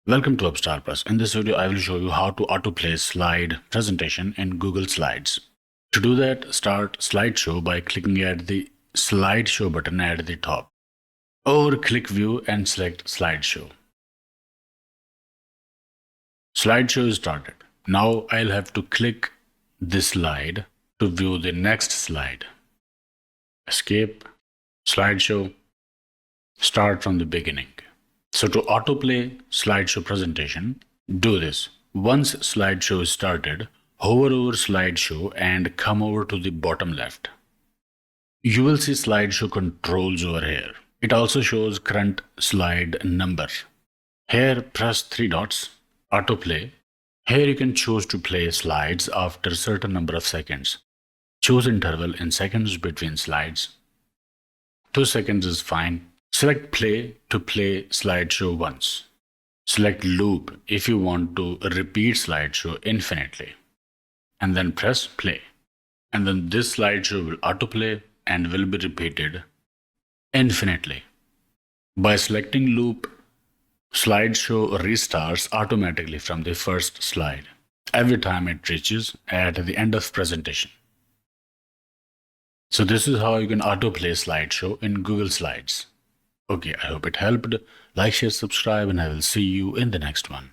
Welcome to Upstar Plus. In this video, I will show you how to autoplay slide presentation in Google Slides. To do that, start slideshow by clicking at the slideshow button at the top, or click view and select slideshow. Slideshow is started. Now I'll have to click this slide to view the next slide. Escape, slideshow, start from the beginning. So to autoplay slideshow presentation, do this. Once slideshow is started, hover over slideshow and come over to the bottom left. You will see slideshow controls over here. It also shows current slide number. Here press three dots, autoplay. Here you can choose to play slides after a certain number of seconds. Choose interval in seconds between slides. 2 seconds is fine. Select play to play slideshow once. Select loop if you want to repeat slideshow infinitely. And then press play. And then this slideshow will autoplay and will be repeated infinitely. By selecting loop, slideshow restarts automatically from the first slide every time it reaches at the end of presentation. So this is how you can autoplay slideshow in Google Slides. Okay, I hope it helped. Like, share, subscribe, and I will see you in the next one.